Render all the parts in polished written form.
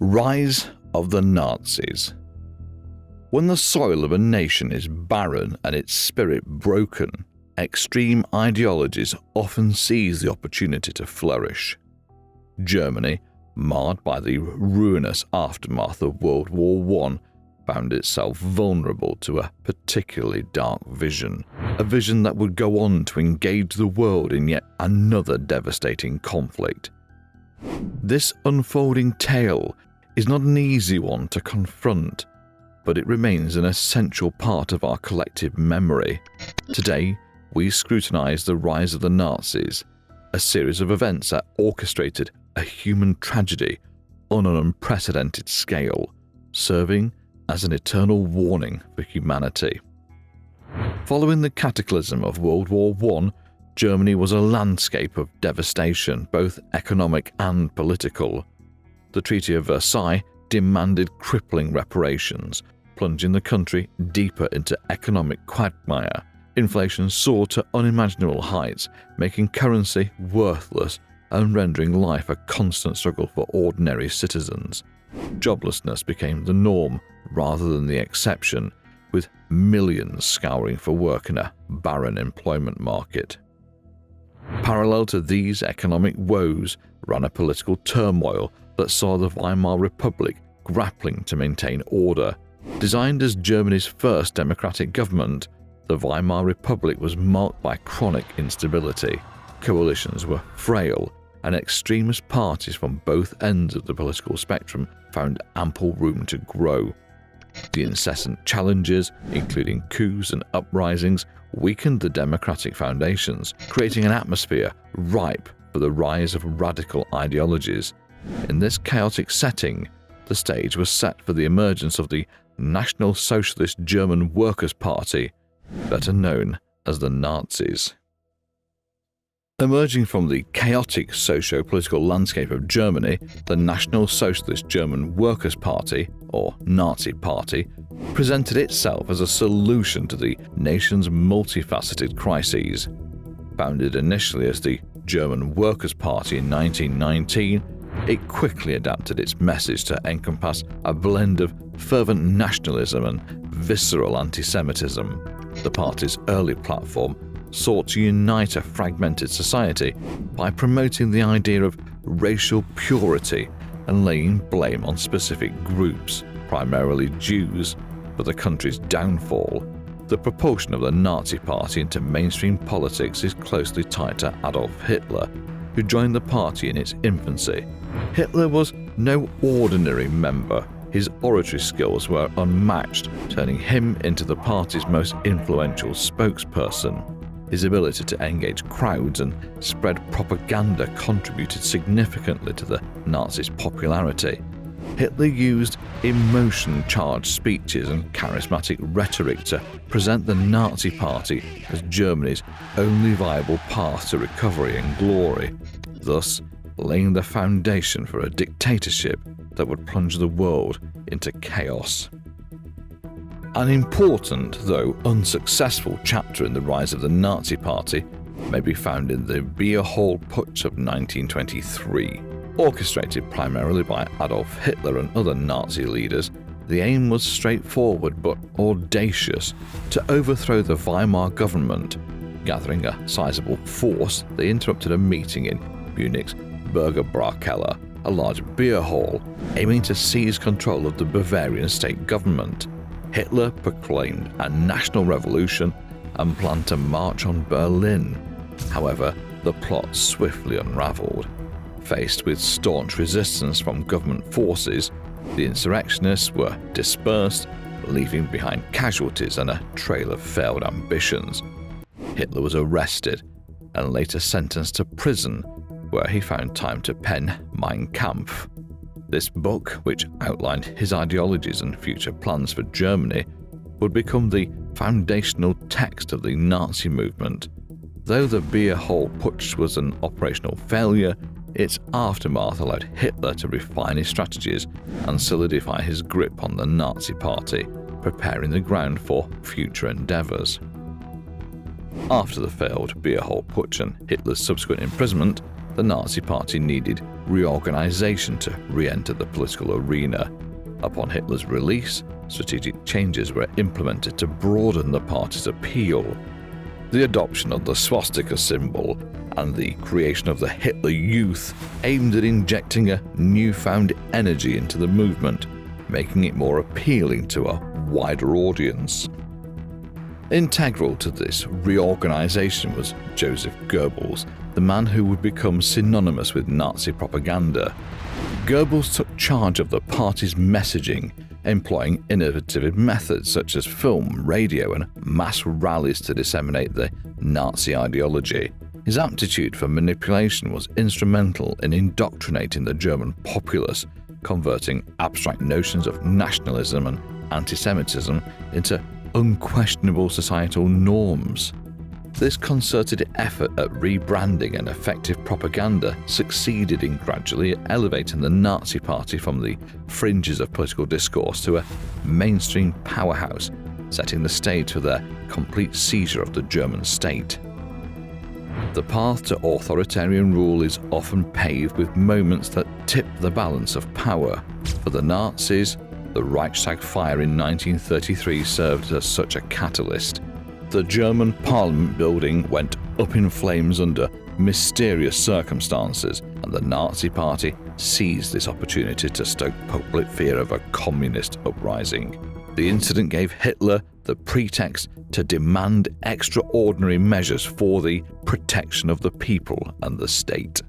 Rise of the Nazis. When the soil of a nation is barren and its spirit broken, extreme ideologies often seize the opportunity to flourish. Germany, marred by the ruinous aftermath of World War I, found itself vulnerable to a particularly dark vision, a vision that would go on to engage the world in yet another devastating conflict. This unfolding tale is not an easy one to confront, but it remains an essential part of our collective memory. Today, we scrutinize the rise of the Nazis, a series of events that orchestrated a human tragedy on an unprecedented scale, serving as an eternal warning for humanity. Following the cataclysm of World War I, Germany was a landscape of devastation, both economic and political. The Treaty of Versailles demanded crippling reparations, plunging the country deeper into economic quagmire. Inflation soared to unimaginable heights, making currency worthless and rendering life a constant struggle for ordinary citizens. Joblessness became the norm rather than the exception, with millions scouring for work in a barren employment market. Parallel to these economic woes ran a political turmoil that saw the Weimar Republic grappling to maintain order. Designed as Germany's first democratic government, the Weimar Republic was marked by chronic instability. Coalitions were frail, and extremist parties from both ends of the political spectrum found ample room to grow. The incessant challenges, including coups and uprisings, weakened the democratic foundations, creating an atmosphere ripe for the rise of radical ideologies. In this chaotic setting, the stage was set for the emergence of the National Socialist German Workers' Party, better known as the Nazis. Emerging from the chaotic socio-political landscape of Germany, the National Socialist German Workers' Party, or Nazi Party, presented itself as a solution to the nation's multifaceted crises. Founded initially as the German Workers' Party in 1919, it quickly adapted its message to encompass a blend of fervent nationalism and visceral anti-Semitism. The party's early platform sought to unite a fragmented society by promoting the idea of racial purity and laying blame on specific groups, primarily Jews, for the country's downfall. The propulsion of the Nazi Party into mainstream politics is closely tied to Adolf Hitler, who joined the party in its infancy. Hitler was no ordinary member. His oratory skills were unmatched, turning him into the party's most influential spokesperson. His ability to engage crowds and spread propaganda contributed significantly to the Nazis' popularity. Hitler used emotion-charged speeches and charismatic rhetoric to present the Nazi Party as Germany's only viable path to recovery and glory, thus laying the foundation for a dictatorship that would plunge the world into chaos. An important, though unsuccessful, chapter in the rise of the Nazi Party may be found in the Beer Hall Putsch of 1923. Orchestrated primarily by Adolf Hitler and other Nazi leaders, the aim was straightforward but audacious: to overthrow the Weimar government. Gathering a sizable force, they interrupted a meeting in Munich's Bürgerbraukeller, a large beer hall, aiming to seize control of the Bavarian state government. Hitler proclaimed a national revolution and planned to march on Berlin. However, the plot swiftly unraveled. Faced with staunch resistance from government forces, the insurrectionists were dispersed, leaving behind casualties and a trail of failed ambitions. Hitler was arrested and later sentenced to prison, where he found time to pen Mein Kampf. This book, which outlined his ideologies and future plans for Germany, would become the foundational text of the Nazi movement. Though the Beer Hall Putsch was an operational failure, its aftermath allowed Hitler to refine his strategies and solidify his grip on the Nazi Party, preparing the ground for future endeavours. After the failed Beer Hall Putsch and Hitler's subsequent imprisonment, the Nazi Party needed Reorganization to re-enter the political arena. Upon Hitler's release, strategic changes were implemented to broaden the party's appeal. The adoption of the swastika symbol and the creation of the Hitler Youth aimed at injecting a newfound energy into the movement, making it more appealing to a wider audience. Integral to this reorganization was Joseph Goebbels, the man who would become synonymous with Nazi propaganda. Goebbels took charge of the party's messaging, employing innovative methods such as film, radio, and mass rallies to disseminate the Nazi ideology. His aptitude for manipulation was instrumental in indoctrinating the German populace, converting abstract notions of nationalism and anti-Semitism into unquestionable societal norms. This concerted effort at rebranding and effective propaganda succeeded in gradually elevating the Nazi Party from the fringes of political discourse to a mainstream powerhouse, setting the stage for their complete seizure of the German state. The path to authoritarian rule is often paved with moments that tip the balance of power. For the Nazis, the Reichstag fire in 1933 served as such a catalyst. The German parliament building went up in flames under mysterious circumstances, and the Nazi Party seized this opportunity to stoke public fear of a communist uprising. The incident gave Hitler the pretext to demand extraordinary measures for the protection of the people and the state.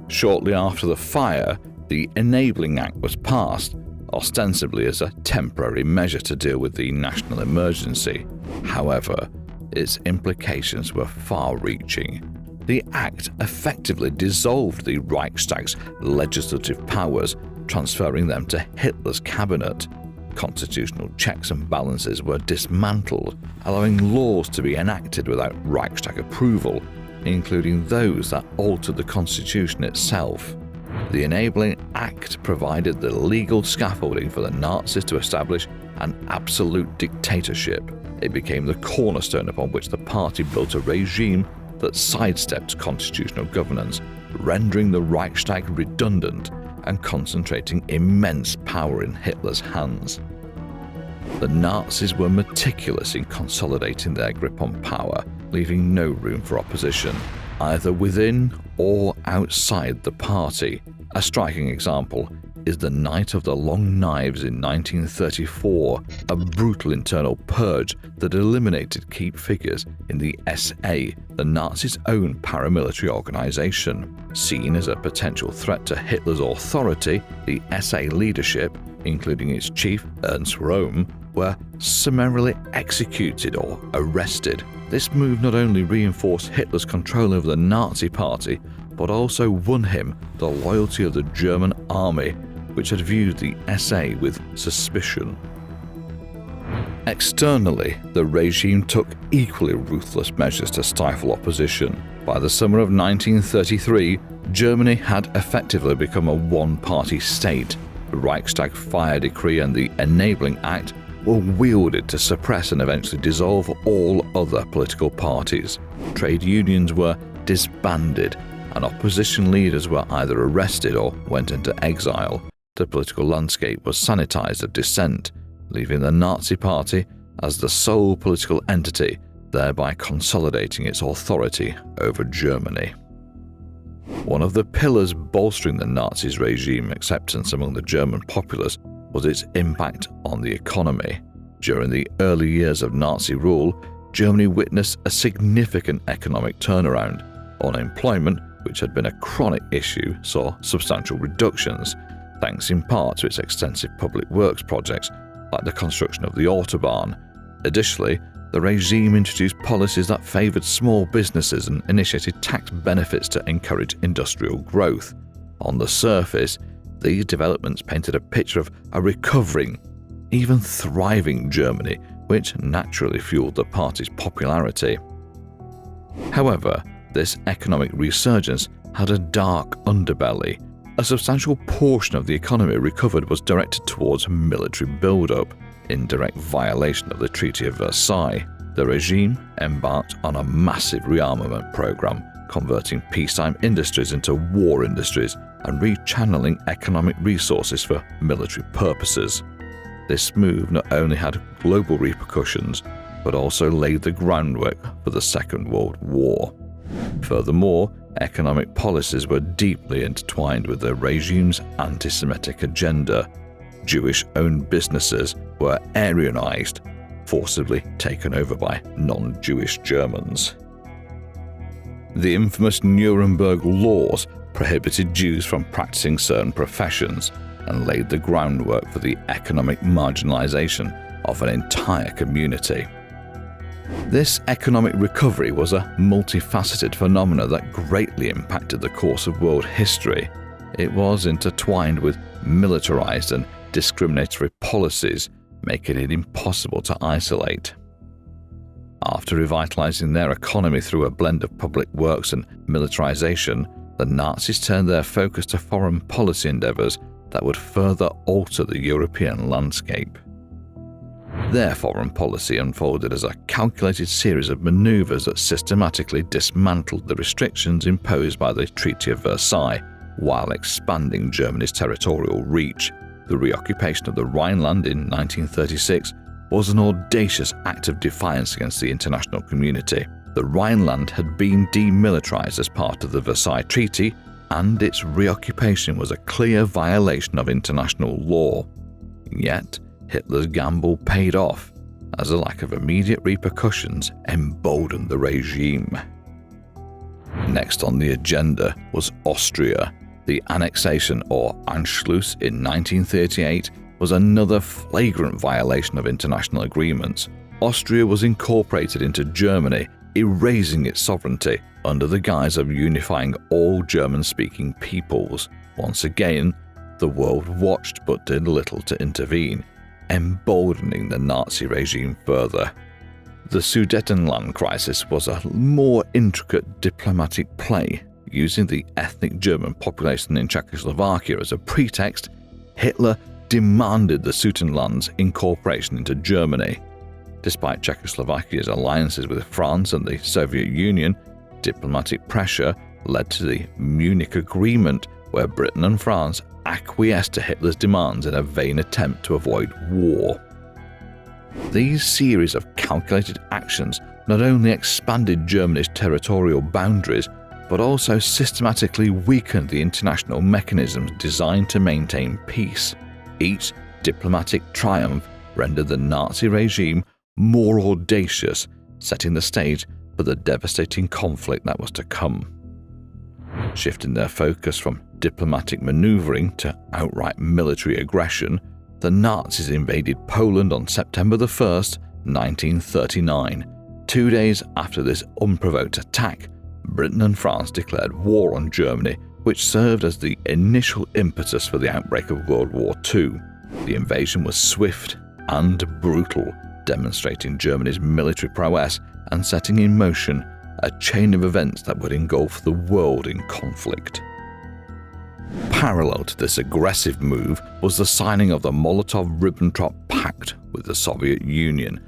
Shortly after the fire, the Enabling Act was passed, ostensibly as a temporary measure to deal with the national emergency. However, its implications were far-reaching. The act effectively dissolved the Reichstag's legislative powers, transferring them to Hitler's cabinet. Constitutional checks and balances were dismantled, allowing laws to be enacted without Reichstag approval, including those that altered the constitution itself. The Enabling Act provided the legal scaffolding for the Nazis to establish an absolute dictatorship. It became the cornerstone upon which the party built a regime that sidestepped constitutional governance, rendering the Reichstag redundant and concentrating immense power in Hitler's hands. The Nazis were meticulous in consolidating their grip on power, leaving no room for opposition, either within or outside the party. A striking example is the Night of the Long Knives in 1934, a brutal internal purge that eliminated key figures in the SA, the Nazis' own paramilitary organization. Seen as a potential threat to Hitler's authority, the SA leadership, including its chief Ernst Röhm, were summarily executed or arrested. This move not only reinforced Hitler's control over the Nazi Party, but also won him the loyalty of the German army, which had viewed the SA with suspicion. Externally, the regime took equally ruthless measures to stifle opposition. By the summer of 1933, Germany had effectively become a one-party state. The Reichstag fire decree and the Enabling Act were wielded to suppress and eventually dissolve all other political parties. Trade unions were disbanded, and opposition leaders were either arrested or went into exile. The political landscape was sanitized of dissent, leaving the Nazi Party as the sole political entity, thereby consolidating its authority over Germany. One of the pillars bolstering the Nazis' regime acceptance among the German populace was its impact on the economy. During the early years of Nazi rule, Germany witnessed a significant economic turnaround. Unemployment, which had been a chronic issue, saw substantial reductions, thanks in part to its extensive public works projects like the construction of the Autobahn. Additionally, the regime introduced policies that favoured small businesses and initiated tax benefits to encourage industrial growth. On the surface, these developments painted a picture of a recovering, even thriving Germany, which naturally fueled the party's popularity. However, this economic resurgence had a dark underbelly. A substantial portion of the economy recovered was directed towards military buildup, in direct violation of the Treaty of Versailles. The regime embarked on a massive rearmament program, converting peacetime industries into war industries and rechanneling economic resources for military purposes. This move not only had global repercussions, but also laid the groundwork for the Second World War. Furthermore, economic policies were deeply intertwined with the regime's anti-Semitic agenda. Jewish-owned businesses were Aryanized, forcibly taken over by non-Jewish Germans. The infamous Nuremberg laws prohibited Jews from practicing certain professions and laid the groundwork for the economic marginalization of an entire community. This economic recovery was a multifaceted phenomenon that greatly impacted the course of world history. It was intertwined with militarized and discriminatory policies, making it impossible to isolate. After revitalizing their economy through a blend of public works and militarization, the Nazis turned their focus to foreign policy endeavors that would further alter the European landscape. Their foreign policy unfolded as a calculated series of maneuvers that systematically dismantled the restrictions imposed by the Treaty of Versailles while expanding Germany's territorial reach. The reoccupation of the Rhineland in 1936 was an audacious act of defiance against the international community. The Rhineland had been demilitarized as part of the Versailles Treaty, and its reoccupation was a clear violation of international law. Yet, Hitler's gamble paid off, as a lack of immediate repercussions emboldened the regime. Next on the agenda was Austria. The annexation, or Anschluss, in 1938 was another flagrant violation of international agreements. Austria was incorporated into Germany, erasing its sovereignty under the guise of unifying all German-speaking peoples. Once again, the world watched but did little to intervene, emboldening the Nazi regime further. The Sudetenland crisis was a more intricate diplomatic play. Using the ethnic German population in Czechoslovakia as a pretext, Hitler demanded the Sudetenland's incorporation into Germany. Despite Czechoslovakia's alliances with France and the Soviet Union, diplomatic pressure led to the Munich Agreement, where Britain and France acquiesced to Hitler's demands in a vain attempt to avoid war. These series of calculated actions not only expanded Germany's territorial boundaries, but also systematically weakened the international mechanisms designed to maintain peace. Each diplomatic triumph rendered the Nazi regime more audacious, setting the stage for the devastating conflict that was to come. Shifting their focus from diplomatic maneuvering to outright military aggression, the Nazis invaded Poland on September 1, 1939. 2 days after this unprovoked attack, Britain and France declared war on Germany, which served as the initial impetus for the outbreak of World War II. The invasion was swift and brutal, demonstrating Germany's military prowess and setting in motion a chain of events that would engulf the world in conflict. Parallel to this aggressive move was the signing of the Molotov Pact with the Soviet Union,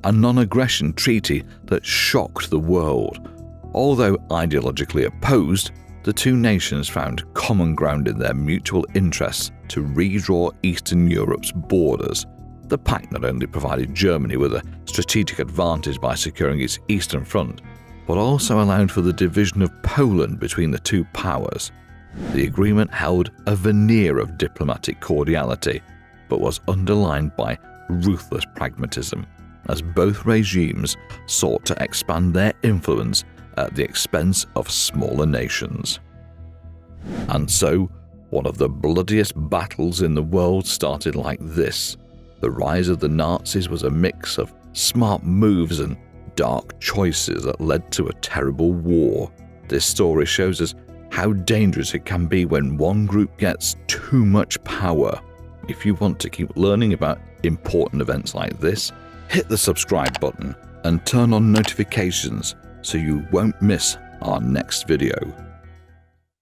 a non-aggression treaty that shocked the world. Although ideologically opposed, the two nations found common ground in their mutual interests to redraw Eastern Europe's borders. The pact not only provided Germany with a strategic advantage by securing its eastern front, but also allowed for the division of Poland between the two powers. The agreement held a veneer of diplomatic cordiality, but was underlined by ruthless pragmatism, as both regimes sought to expand their influence at the expense of smaller nations. And so, one of the bloodiest battles in the world started like this. The rise of the Nazis was a mix of smart moves and dark choices that led to a terrible war. This story shows us how dangerous it can be when one group gets too much power. If you want to keep learning about important events like this, hit the subscribe button and turn on notifications so you won't miss our next video.